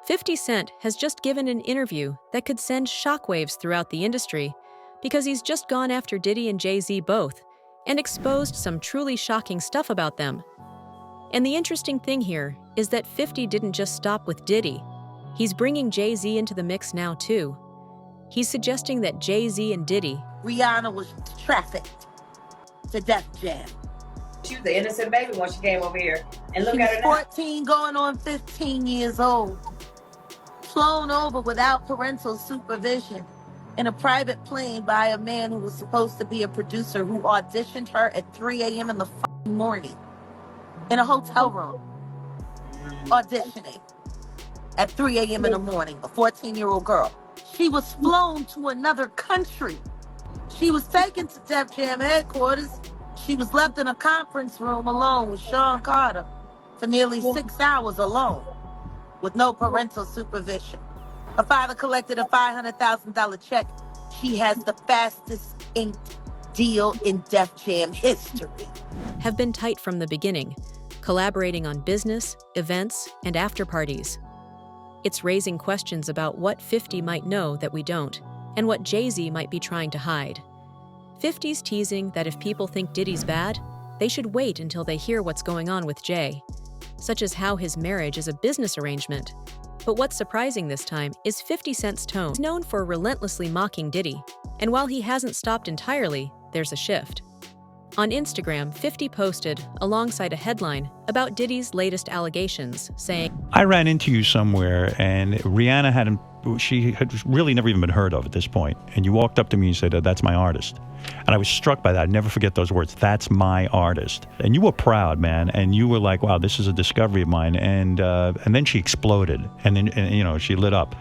50 Cent has just given an interview that could send shockwaves throughout the industry because he's just gone after Diddy and Jay-Z both and exposed some truly shocking stuff about them. And the interesting thing here is that 50 didn't just stop with Diddy. He's bringing Jay-Z into the mix now too. He's suggesting that Jay-Z and Diddy... Rihanna was trafficked to Def Jam. She was an innocent baby when she came over here. And look She at was her now. 14 going on 15 years old. Flown over without parental supervision in a private plane by a man who was supposed to be a producer who auditioned her at 3 a.m. in the morning in a hotel room. Auditioning at 3 a.m. in the morning, a 14-year-old girl. She was flown to another country. She was taken to Def Jam headquarters. She was left in a conference room alone with Sean Carter for nearly 6 hours alone with no parental supervision. Her father collected a $500,000 check. She has the fastest inked deal in Def Jam history. have been tight from the beginning, collaborating on business, events, and after parties. It's raising questions about what 50 might know that we don't, and what Jay-Z might be trying to hide. 50's teasing that if people think Diddy's bad, they should wait until they hear what's going on with Jay, such as how his marriage is a business arrangement. But what's surprising this time is 50 Cent's tone. He's known for relentlessly mocking Diddy, and while he hasn't stopped entirely, there's a shift. On Instagram, 50 posted, alongside a headline, about Diddy's latest allegations, saying, I ran into you somewhere, and Rihanna she had really never even been heard of at this point. And you walked up to me and said, that's my artist. And I was struck by that. I'd never forget those words. That's my artist. And you were proud, man. And you were like, wow, this is a discovery of mine. And then she exploded. And then, she lit up.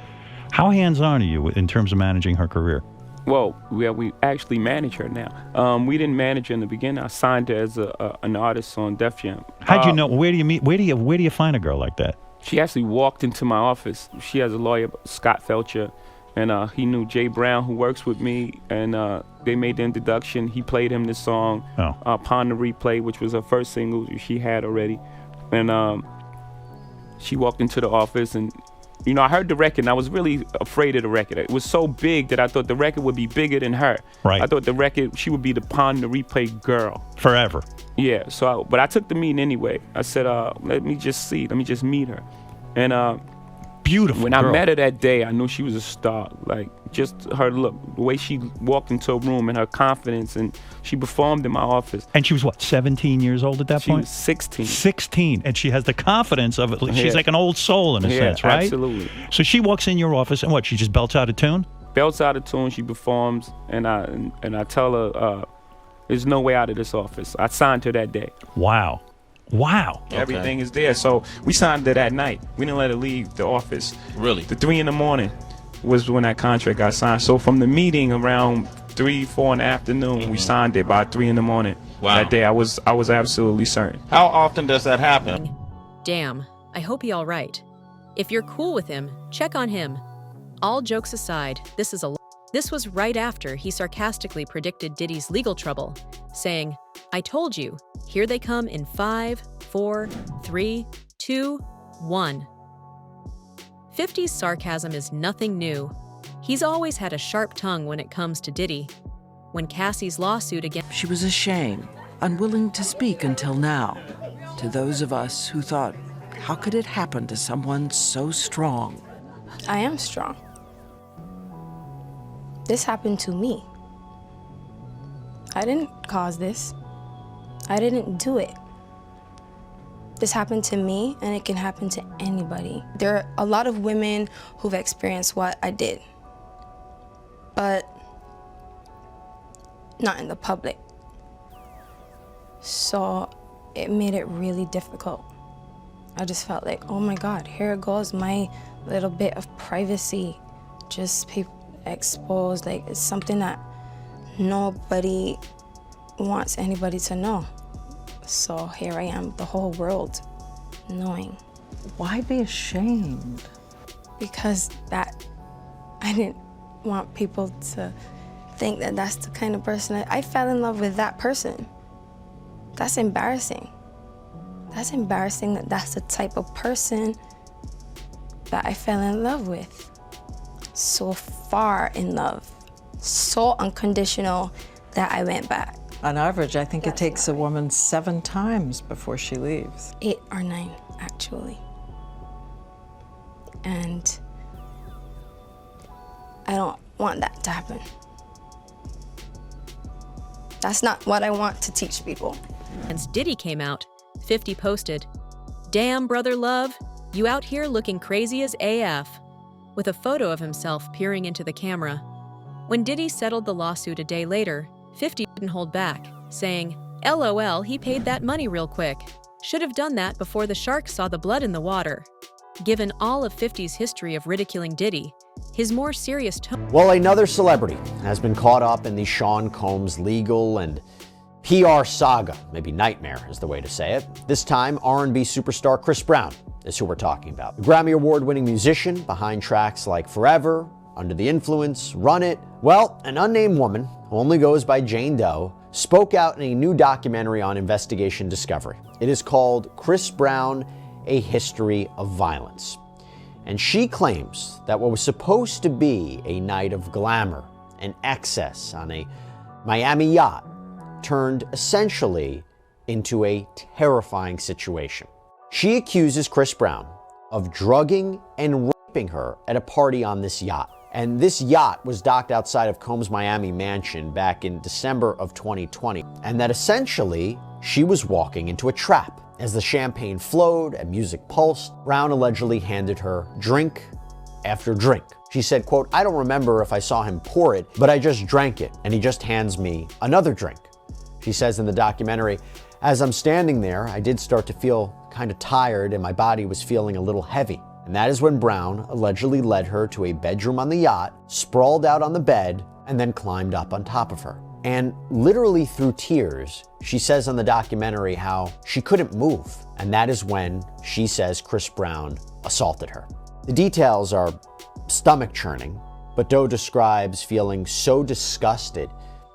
How hands-on are you in terms of managing her career? Well, we actually manage her now. We didn't manage her in the beginning. I signed her as an artist on Def Jam. How'd you know? Where do you meet? Where do you find a girl like that? She actually walked into my office. She has a lawyer, Scott Felcher, and he knew Jay Brown, who works with me, and they made the introduction. He played him this song, Upon the Replay, which was her first single she had already. And she walked into the office, and I heard the record, and I was really afraid of the record. It was so big that I thought the record would be bigger than her. Right. I thought the record, she would be the Upon the Replay girl. Forever. Yeah, but I took the meeting anyway. I said, let me just meet her. And beautiful when girl. I met her that day, I knew she was a star. Like, just her look, the way she walked into a room and her confidence, and she performed in my office. And she was, 17 years old at that point? She was 16. 16, and she has the confidence of it. She's like an old soul in a sense, right? Absolutely. So she walks in your office, and what, she just belts out a tune? Belts out a tune, she performs, and I tell her, there's no way out of this office. I signed her that day. Wow. Okay. Everything is there. So we signed her that night. We didn't let her leave the office. Really? The 3 a.m. was when that contract got signed. So from the meeting around 3, 4 in the afternoon, we signed it by 3 a.m. Wow. That day, I was absolutely certain. How often does that happen? Damn, I hope he all right. If you're cool with him, check on him. All jokes aside, this was right after he sarcastically predicted Diddy's legal trouble, saying, I told you, here they come in 5, 4, 3, 2, 1. 50's sarcasm is nothing new. He's always had a sharp tongue when it comes to Diddy. When Cassie's lawsuit against... She was ashamed, unwilling to speak until now. To those of us who thought, how could it happen to someone so strong? I am strong. This happened to me. I didn't cause this. I didn't do it. This happened to me, and it can happen to anybody. There are a lot of women who've experienced what I did, but not in the public. So it made it really difficult. I just felt like, oh my God, here goes my little bit of privacy, just exposed. Like, it's something that nobody wants anybody to know. So here I am, the whole world knowing. Why be ashamed? Because I didn't want people to think that that's the kind of person I fell in love with that person. That's embarrassing. That's embarrassing that that's the type of person that I fell in love with. So far in love, so unconditional that I went back. On average, I think it takes a woman 7 times before she leaves. 8 or 9, actually. And I don't want that to happen. That's not what I want to teach people. Since Diddy came out, 50 posted, "Damn, brother love, you out here looking crazy as AF," with a photo of himself peering into the camera. When Diddy settled the lawsuit a day later, 50 didn't hold back, saying, "LOL, he paid that money real quick. Should have done that before the sharks saw the blood in the water." Given all of 50's history of ridiculing Diddy, his more serious tone. Well, another celebrity has been caught up in the Sean Combs legal and PR saga. Maybe nightmare is the way to say it. This time, R&B superstar Chris Brown is who we're talking about. The Grammy Award-winning musician behind tracks like Forever, Under the Influence, Run It. Well, an unnamed woman who only goes by Jane Doe spoke out in a new documentary on Investigation Discovery. It is called Chris Brown, A History of Violence. And she claims that what was supposed to be a night of glamour and excess on a Miami yacht turned essentially into a terrifying situation. She accuses Chris Brown of drugging and raping her at a party on this yacht. And this yacht was docked outside of Combs' Miami mansion back in December of 2020. And that essentially she was walking into a trap. As the champagne flowed and music pulsed, Brown allegedly handed her drink after drink. She said, quote, "I don't remember if I saw him pour it, but I just drank it, and he just hands me another drink." She says in the documentary, "As I'm standing there, I did start to feel kind of tired and my body was feeling a little heavy." And that is when Brown allegedly led her to a bedroom on the yacht, sprawled out on the bed, and then climbed up on top of her. And literally through tears, she says on the documentary how she couldn't move. And that is when she says Chris Brown assaulted her. The details are stomach churning, but Doe describes feeling so disgusted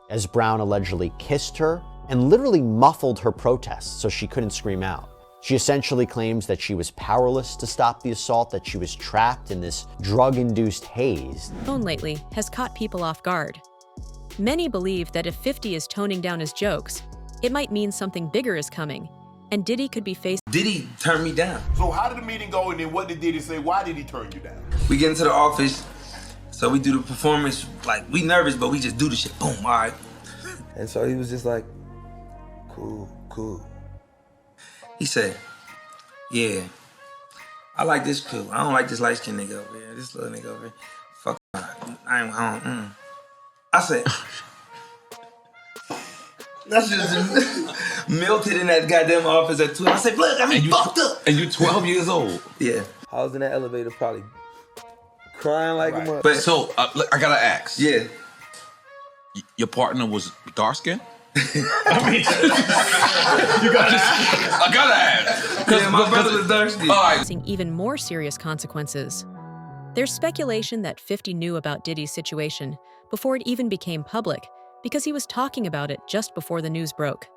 as Brown allegedly kissed her and literally muffled her protests so she couldn't scream out. She essentially claims that she was powerless to stop the assault, that she was trapped in this drug-induced haze. Tone lately has caught people off guard. Many believe that if 50 is toning down his jokes, it might mean something bigger is coming, and Diddy could be facing. Diddy turned me down. So how did the meeting go, and then what did Diddy say? Why did he turn you down? We get into the office, so we do the performance, like, we nervous, but we just do the shit, boom, all right. And so he was just like, cool. He said, "Yeah, I like this crew. I don't like this light-skinned nigga over here, this little nigga over here. Fuck, I ain't home." I said, that's just melted in that goddamn office at 2. I said, "Look, I'm fucked up." And you 12 years old. Yeah. I was in that elevator probably crying like a mother. But so, I gotta ask. Yeah. Your partner was dark skinned? I mean, I gotta ask. Yeah, my brother was dark skinned. All right. Facing even more serious consequences. There's speculation that 50 knew about Diddy's situation before it even became public because he was talking about it just before the news broke.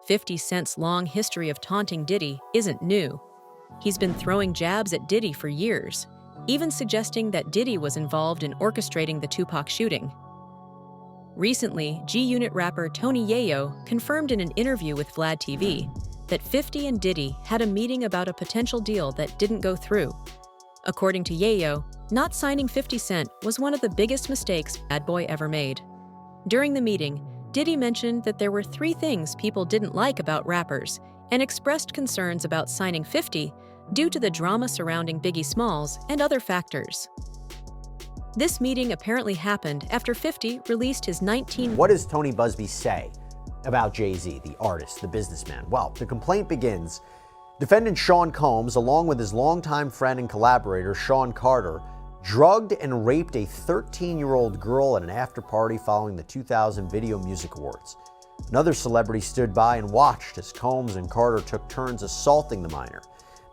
50 Cent's long history of taunting Diddy isn't new. He's been throwing jabs at Diddy for years, even suggesting that Diddy was involved in orchestrating the Tupac shooting. Recently, G-Unit rapper Tony Yayo confirmed in an interview with Vlad TV that 50 and Diddy had a meeting about a potential deal that didn't go through. According to Yayo, not signing 50 Cent was one of the biggest mistakes Bad Boy ever made. During the meeting, Diddy mentioned that there were 3 things people didn't like about rappers and expressed concerns about signing 50 due to the drama surrounding Biggie Smalls and other factors. This meeting apparently happened after 50 released his 19. What does Tony Busby say about Jay-Z, the artist, the businessman? Well, the complaint begins. Defendant Sean Combs, along with his longtime friend and collaborator, Sean Carter, drugged and raped a 13-year-old girl at an after-party following the 2000 Video Music Awards. Another celebrity stood by and watched as Combs and Carter took turns assaulting the minor.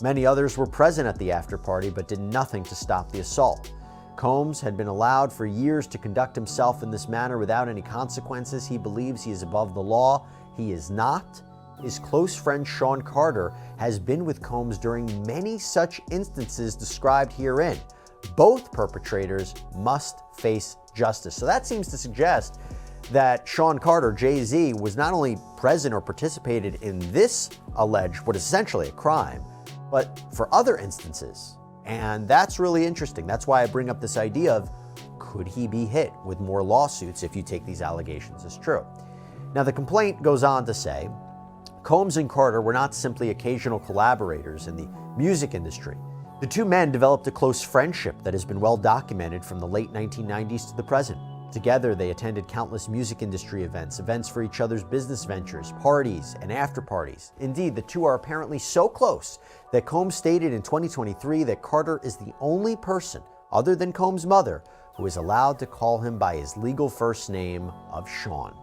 Many others were present at the after-party but did nothing to stop the assault. Combs had been allowed for years to conduct himself in this manner without any consequences. He believes he is above the law. He is not, His close friend Sean Carter has been with Combs during many such instances described herein. Both perpetrators must face justice. So that seems to suggest that Sean Carter, Jay-Z, was not only present or participated in this alleged, what is essentially a crime, but for other instances. And that's really interesting. That's why I bring up this idea of, could he be hit with more lawsuits if you take these allegations as true? Now, the complaint goes on to say, Combs and Carter were not simply occasional collaborators in the music industry. The two men developed a close friendship that has been well documented from the late 1990s to the present. Together, they attended countless music industry events, events for each other's business ventures, parties, and after parties. Indeed, the two are apparently so close that Combs stated in 2023 that Carter is the only person, other than Combs' mother, who is allowed to call him by his legal first name of Sean.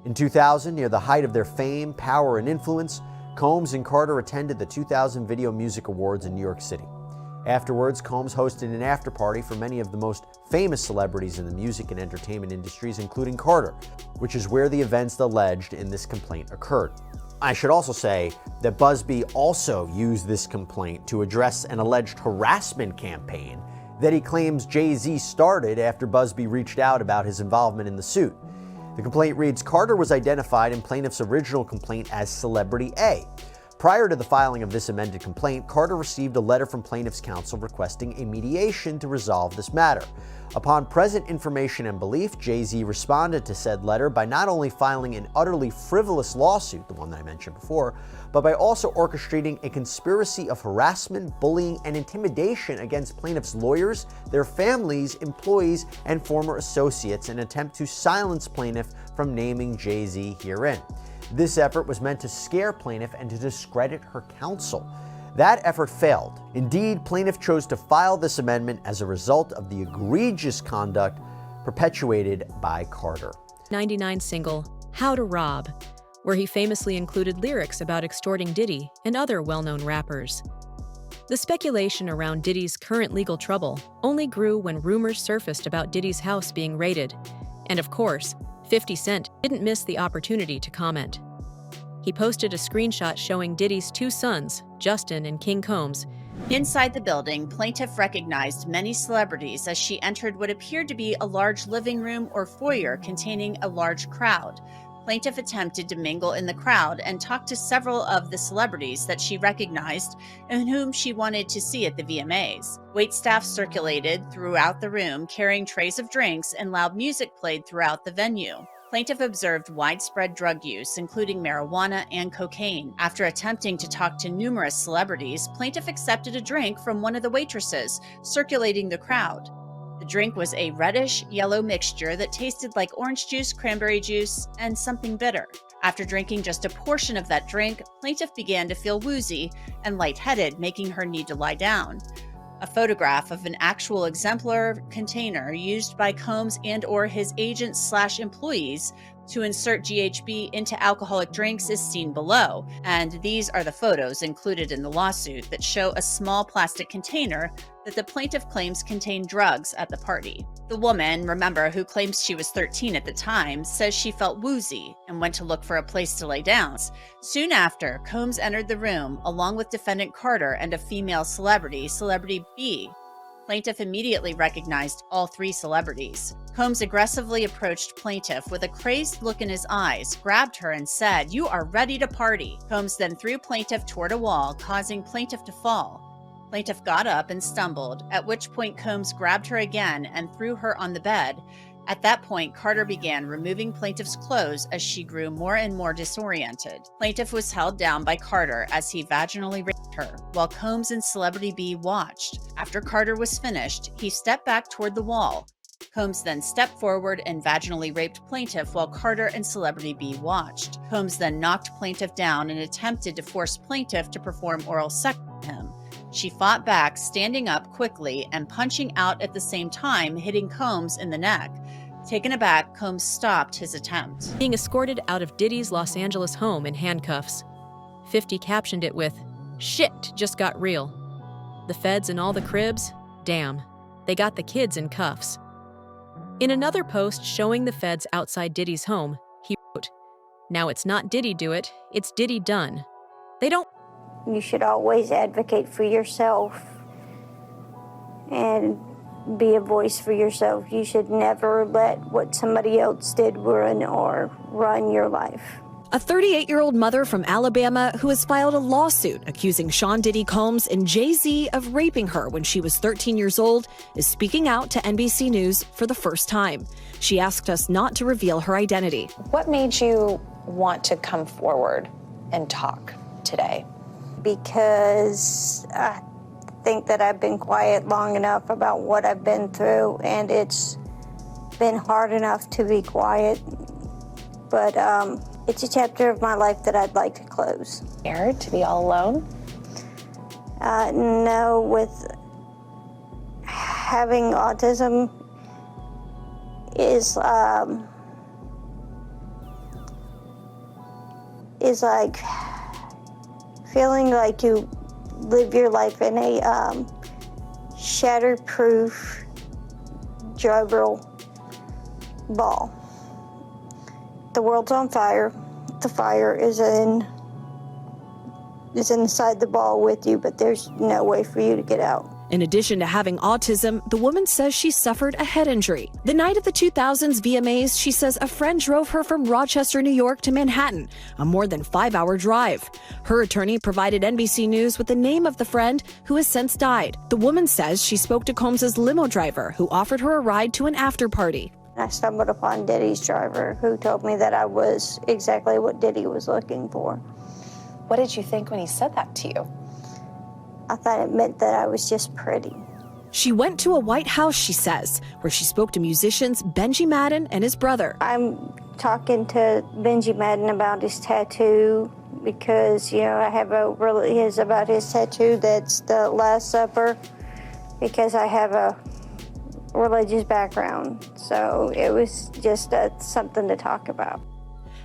In 2000, near the height of their fame, power, and influence, Combs and Carter attended the 2000 Video Music Awards in New York City. Afterwards, Combs hosted an after-party for many of the most famous celebrities in the music and entertainment industries, including Carter, which is where the events alleged in this complaint occurred. I should also say that Busby also used this complaint to address an alleged harassment campaign that he claims Jay-Z started after Busby reached out about his involvement in the suit. The complaint reads, Carter was identified in plaintiff's original complaint as Celebrity A. Prior to the filing of this amended complaint, Carter received a letter from plaintiff's counsel requesting a mediation to resolve this matter. Upon present information and belief, Jay-Z responded to said letter by not only filing an utterly frivolous lawsuit, the one that I mentioned before, but by also orchestrating a conspiracy of harassment, bullying, and intimidation against plaintiff's lawyers, their families, employees, and former associates in an attempt to silence plaintiff from naming Jay-Z herein. This effort was meant to scare plaintiff and to discredit her counsel. That effort failed. Indeed, plaintiff chose to file this amendment as a result of the egregious conduct perpetuated by Carter. 99 single, How to Rob, where he famously included lyrics about extorting Diddy and other well-known rappers. The speculation around Diddy's current legal trouble only grew when rumors surfaced about Diddy's house being raided. And of course, 50 Cent didn't miss the opportunity to comment. He posted a screenshot showing Diddy's two sons, Justin and King Combs. Inside the building, plaintiff recognized many celebrities as she entered what appeared to be a large living room or foyer containing a large crowd. Plaintiff attempted to mingle in the crowd and talk to several of the celebrities that she recognized and whom she wanted to see at the VMAs. Waitstaff circulated throughout the room, carrying trays of drinks, and loud music played throughout the venue. Plaintiff observed widespread drug use, including marijuana and cocaine. After attempting to talk to numerous celebrities, plaintiff accepted a drink from one of the waitresses, circulating the crowd. The drink was a reddish-yellow mixture that tasted like orange juice, cranberry juice, and something bitter. After drinking just a portion of that drink, plaintiff began to feel woozy and lightheaded, making her need to lie down. A photograph of an actual exemplar container used by Combs and/or his agents/employees to insert GHB into alcoholic drinks is seen below, and these are the photos included in the lawsuit that show a small plastic container that the plaintiff claims contained drugs at the party. The woman, remember, who claims she was 13 at the time, says she felt woozy and went to look for a place to lay down. Soon after, Combs entered the room along with defendant Carter and a female celebrity, Celebrity B. Plaintiff immediately recognized all three celebrities. Combs aggressively approached plaintiff with a crazed look in his eyes, grabbed her, and said, "You are ready to party." Combs then threw plaintiff toward a wall, causing plaintiff to fall. Plaintiff got up and stumbled, at which point Combs grabbed her again and threw her on the bed. At that point, Carter began removing plaintiff's clothes as she grew more and more disoriented. Plaintiff was held down by Carter as he vaginally raped her, while Combs and Celebrity B watched. After Carter was finished, he stepped back toward the wall. Combs then stepped forward and vaginally raped plaintiff while Carter and Celebrity B watched. Combs then knocked plaintiff down and attempted to force plaintiff to perform oral sex with him. She fought back, standing up quickly and punching out at the same time, hitting Combs in the neck. Taken aback, Combs stopped his attempt. Being escorted out of Diddy's Los Angeles home in handcuffs. 50 captioned it with, "Shit just got real. The feds in all the cribs? Damn. They got the kids in cuffs." In another post showing the feds outside Diddy's home, he wrote, Now it's not Diddy do it, it's Diddy done. They don't. You should always advocate for yourself and be a voice for yourself. You should never let what somebody else did run your life. A 38-year-old mother from Alabama who has filed a lawsuit accusing Sean Diddy Combs and Jay-Z of raping her when she was 13 years old is speaking out to NBC News for the first time. She asked us not to reveal her identity. What made you want to come forward and talk today? Because I think that I've been quiet long enough about what I've been through, and it's been hard enough to be quiet. But it's a chapter of my life that I'd like to close. Scared to be all alone? No, with having autism is like feeling like you live your life in a shatterproof juggle ball. The world's on fire. The fire is inside the ball with you, but there's no way for you to get out. In addition to having autism, the woman says she suffered a head injury. The night of the 2000s VMAs, she says a friend drove her from Rochester, New York to Manhattan, a more than 5-hour drive. Her attorney provided NBC News with the name of the friend who has since died. The woman says she spoke to Combs' limo driver, who offered her a ride to an after party. I stumbled upon Diddy's driver, who told me that I was exactly what Diddy was looking for. What did you think when he said that to you? I thought it meant that I was just pretty. She went to a White House, she says, where she spoke to musicians Benji Madden and his brother. I'm talking to Benji Madden about his tattoo because, I have about his tattoo that's the Last Supper, because I have a religious background. So it was just something to talk about.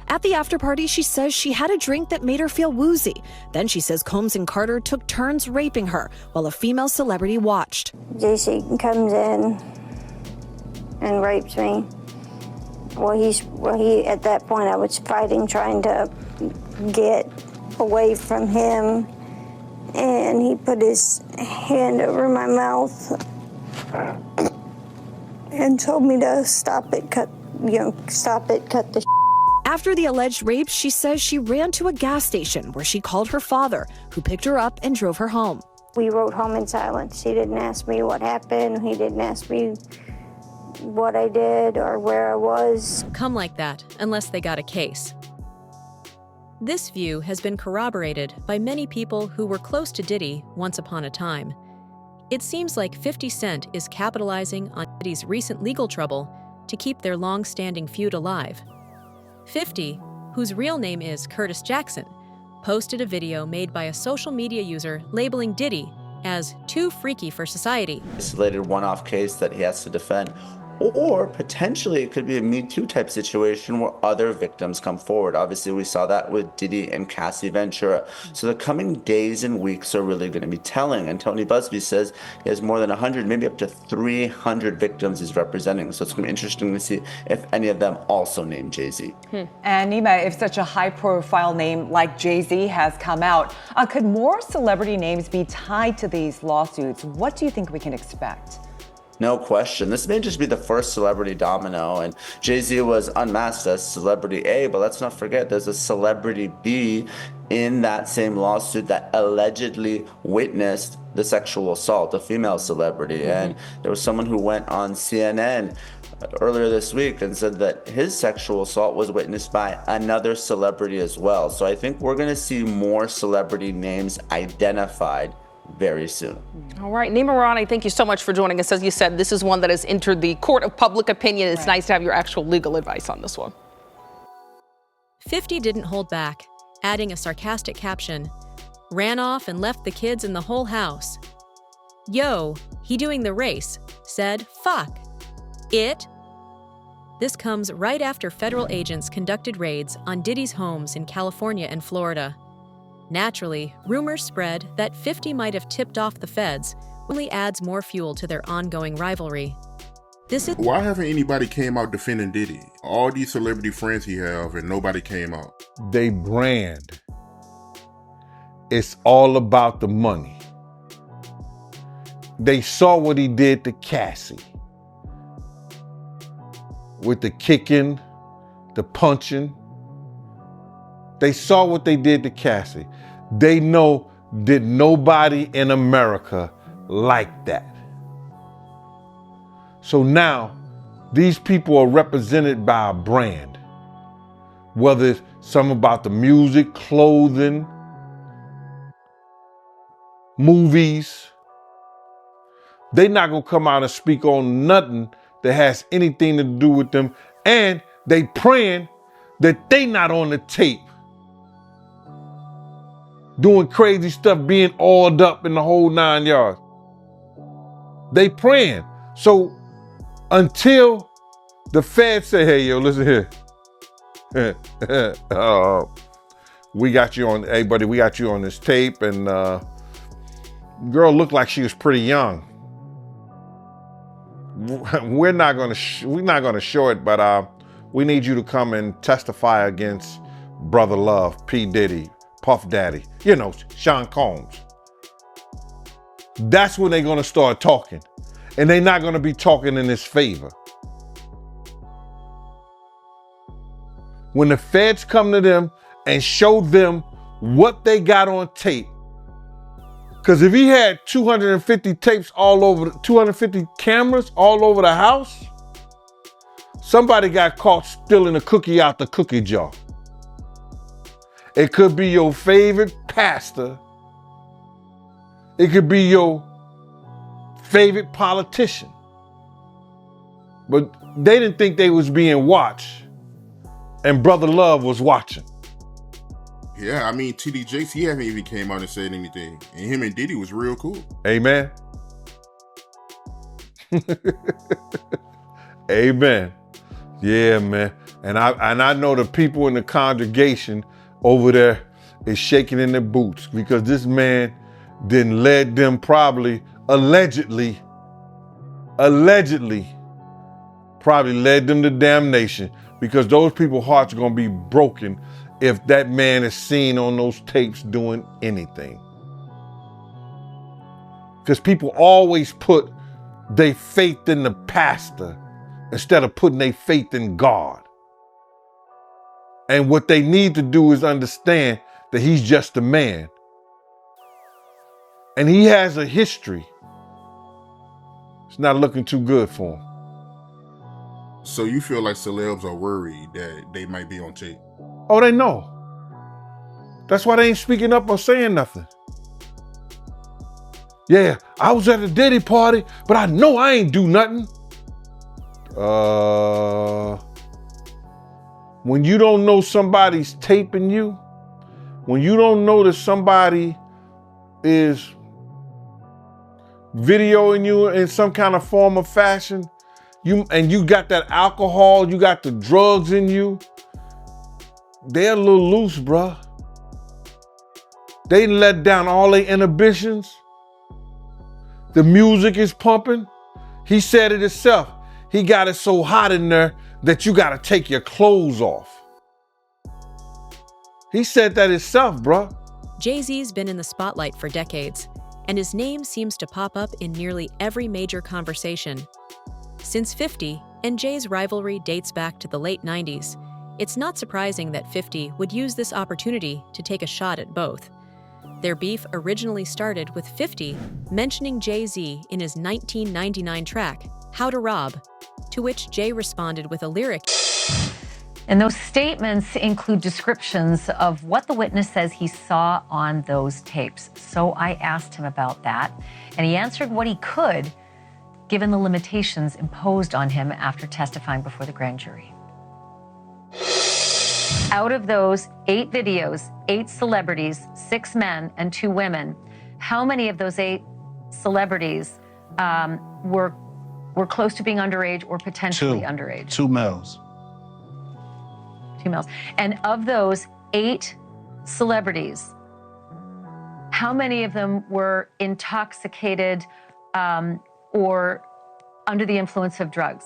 At the after party, she says she had a drink that made her feel woozy. Then she says Combs and Carter took turns raping her while a female celebrity watched. JC comes in and rapes me. He at that point I was fighting, trying to get away from him, and he put his hand over my mouth and told me to stop it, cut the After the alleged rape, she says she ran to a gas station where she called her father, who picked her up and drove her home. We rode home in silence. He didn't ask me what happened. He didn't ask me what I did or where I was. Come like that, unless they got a case. This view has been corroborated by many people who were close to Diddy once upon a time. It seems like 50 Cent is capitalizing on Diddy's recent legal trouble to keep their long-standing feud alive. 50, whose real name is Curtis Jackson, posted a video made by a social media user labeling Diddy as too freaky for society. Isolated one-off case that he has to defend. Or potentially it could be a Me Too type situation where other victims come forward. Obviously, we saw that with Diddy and Cassie Ventura. So the coming days and weeks are really going to be telling. And Tony Busby says he has more than 100, maybe up to 300 victims he's representing. So it's going to be interesting to see if any of them also name Jay-Z. And Nima, if such a high-profile name like Jay-Z has come out, could more celebrity names be tied to these lawsuits? What do you think we can expect? No question. This may just be the first celebrity domino, and Jay-Z was unmasked as celebrity A, but let's not forget there's a celebrity B in that same lawsuit that allegedly witnessed the sexual assault, a female celebrity. And there was someone who went on CNN earlier this week and said that his sexual assault was witnessed by another celebrity as well. So I think we're going to see more celebrity names identified very soon. All right, Nima Rani, thank you so much for joining us. As you said, this is one that has entered the court of public opinion. It's nice to have your actual legal advice on this one. 50 didn't hold back, adding a sarcastic caption, "Ran off and left the kids in the whole house. Yo, he doing the race, said, fuck. It." This comes right after federal agents conducted raids on Diddy's homes in California and Florida. Naturally, rumors spread that 50 might have tipped off the feds, only adds more fuel to their ongoing rivalry. Why haven't anybody came out defending Diddy? All these celebrity friends he have, and nobody came out. They brand. It's all about the money. They saw what he did to Cassie. With the kicking, the punching. They saw what they did to Cassie. They know that nobody in America liked that. So now, these people are represented by a brand. Whether it's some about the music, clothing, movies. They're not gonna come out and speak on nothing that has anything to do with them. And they praying that they not on the tape doing crazy stuff, being oiled up in the whole 9 yards. They praying. So until the feds say, hey, yo, listen here. We got you on, hey, buddy, we got you on this tape. And girl looked like she was pretty young. We're not gonna show it, but we need you to come and testify against Brother Love, P. Diddy, Puff Daddy, you know, Sean Combs. That's when they're gonna start talking. And they're not gonna be talking in his favor. When the feds come to them and show them what they got on tape, because if he had 250 tapes all over, 250 cameras all over the house, somebody got caught stealing a cookie out the cookie jar. It could be your favorite pastor. It could be your favorite politician. But they didn't think they was being watched. And Brother Love was watching. Yeah, I mean, TD Jakes, he haven't even came out and said anything. And him and Diddy was real cool. Amen. Amen. Yeah, man. And I know the people in the congregation over there is shaking in their boots because this man didn't led them probably, allegedly, probably led them to damnation because those people's hearts are going to be broken if that man is seen on those tapes doing anything. Because people always put their faith in the pastor instead of putting their faith in God. And what they need to do is understand that he's just a man. And he has a history. It's not looking too good for him. So you feel like celebs are worried that they might be on tape? Oh, they know. That's why they ain't speaking up or saying nothing. Yeah, I was at a Diddy party, but I know I ain't do nothing. When you don't know somebody's taping you, when you don't know that somebody is videoing you in some kind of form or fashion, you got that alcohol, you got the drugs in you, they're a little loose, bruh. They let down all their inhibitions. The music is pumping. He said it himself. He got it so hot in there that you got to take your clothes off. He said that himself, bruh. Jay-Z's been in the spotlight for decades, and his name seems to pop up in nearly every major conversation. Since 50, and Jay's rivalry dates back to the late 90s, it's not surprising that 50 would use this opportunity to take a shot at both. Their beef originally started with 50 mentioning Jay-Z in his 1999 track, How to Rob, to which Jay responded with a lyric. And those statements include descriptions of what the witness says he saw on those tapes. So I asked him about that, and he answered what he could, given the limitations imposed on him after testifying before the grand jury. Out of those 8 videos, 8 celebrities, 6 men and 2 women, how many of those 8 celebrities were close to being underage or potentially underage? 2 males. 2 males. And of those 8 celebrities, how many of them were intoxicated or under the influence of drugs?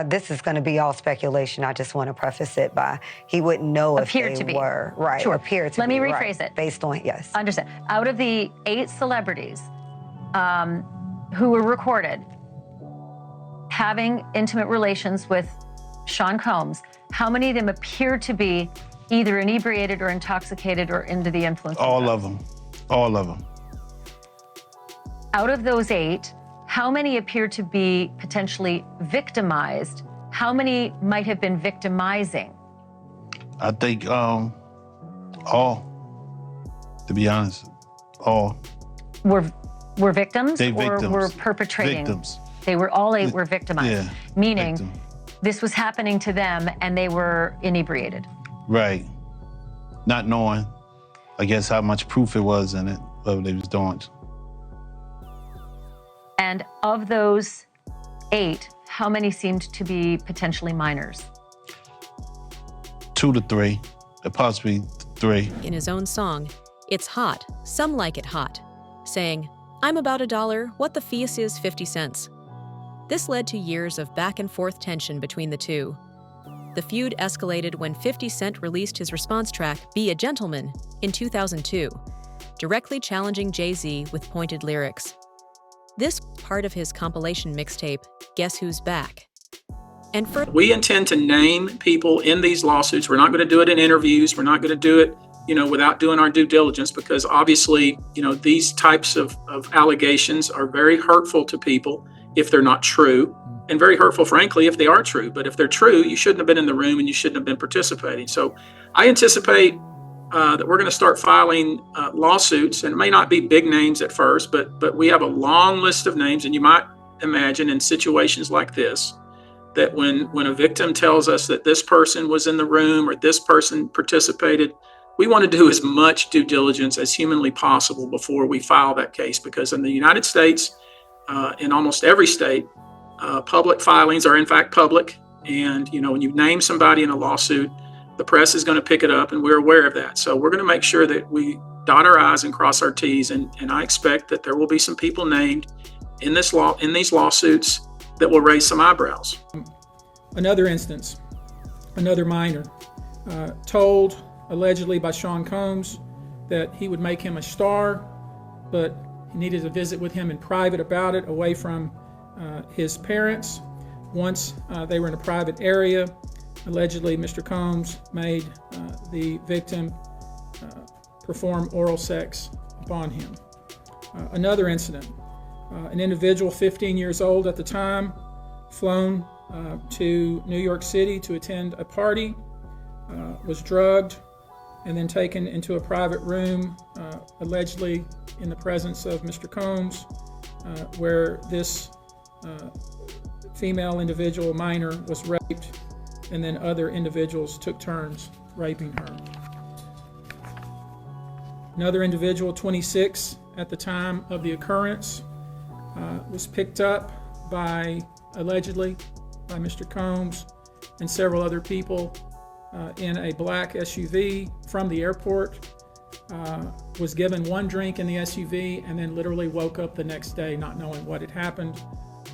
This is going to be all speculation. I just want to preface it by he wouldn't know if Appeared they to be. were. Right. Sure. Appeared to Let be. me Right. rephrase it. Based on, yes. Understand. Out of the 8 celebrities who were recorded having intimate relations with Sean Combs, how many of them appear to be either inebriated or intoxicated or under the influence of drugs? All of them. All of them. Out of those 8, how many appear to be potentially victimized? How many might have been victimizing? I think all, to be honest, all. Were victims They or victims. were perpetrating? Victims. They were all 8 were victimized. Yeah, meaning victim. this was happening to them and they were inebriated. Right. Not knowing, I guess, how much proof it was in it, what they was doing. And of those 8, how many seemed to be potentially minors? 2 to 3, possibly 3. In his own song, It's Hot, Some Like It Hot, saying, I'm about $1, what the fees is 50 cents. This led to years of back and forth tension between the two. The feud escalated when 50 Cent released his response track, Be a Gentleman, in 2002, directly challenging Jay-Z with pointed lyrics. This part of his compilation mixtape, Guess Who's Back? And for we intend to name people in these lawsuits. We're not going to do it in interviews. We're not going to do it, without doing our due diligence, because obviously, these types of allegations are very hurtful to people if they're not true, and very hurtful, frankly, if they are true. But if they're true, you shouldn't have been in the room and you shouldn't have been participating. So I anticipate that we're going to start filing lawsuits, and it may not be big names at first, but we have a long list of names. And you might imagine in situations like this, that when a victim tells us that this person was in the room or this person participated, we want to do as much due diligence as humanly possible before we file that case. Because in the United States, in almost every state, public filings are in fact public. And, when you name somebody in a lawsuit, the press is going to pick it up, and we're aware of that. So we're going to make sure that we dot our I's and cross our T's. And I expect that there will be some people named in these lawsuits that will raise some eyebrows. Another instance, another minor, told allegedly by Sean Combs that he would make him a star, but he needed to visit with him in private about it, away from his parents. Once they were in a private area, allegedly Mr. Combs made the victim perform oral sex upon him. Another incident, an individual 15 years old at the time, flown to New York City to attend a party, was drugged and then taken into a private room, allegedly in the presence of Mr. Combs, where this female individual, minor, was raped, and then other individuals took turns raping her. Another individual, 26 at the time of the occurrence, was picked up allegedly by Mr. Combs and several other people in a black SUV from the airport, was given one drink in the SUV, and then literally woke up the next day not knowing what had happened,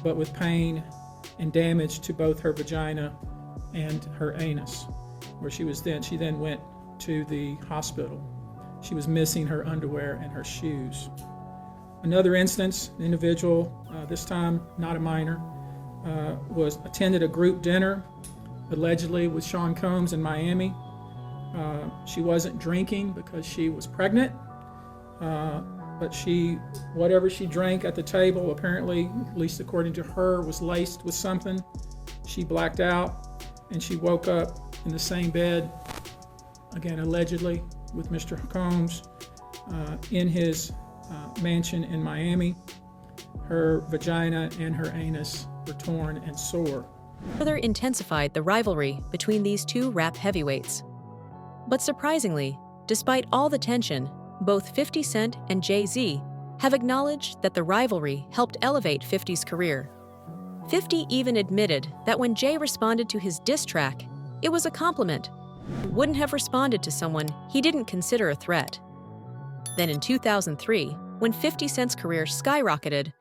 but with pain and damage to both her vagina and her anus, where she then went to the hospital. She was missing her underwear and her shoes. Another instance, an individual, this time not a minor, attended a group dinner, allegedly with Sean Combs in Miami. She wasn't drinking because she was pregnant, but whatever she drank at the table, apparently, at least according to her, was laced with something. She blacked out, and she woke up in the same bed, again allegedly, with Mr. Combs in his mansion in Miami. Her vagina and her anus were torn and sore. Further intensified the rivalry between these two rap heavyweights. But surprisingly, despite all the tension, both 50 Cent and Jay-Z have acknowledged that the rivalry helped elevate 50's career. 50 even admitted that when Jay responded to his diss track, it was a compliment. He wouldn't have responded to someone he didn't consider a threat. Then in 2003, when 50 Cent's career skyrocketed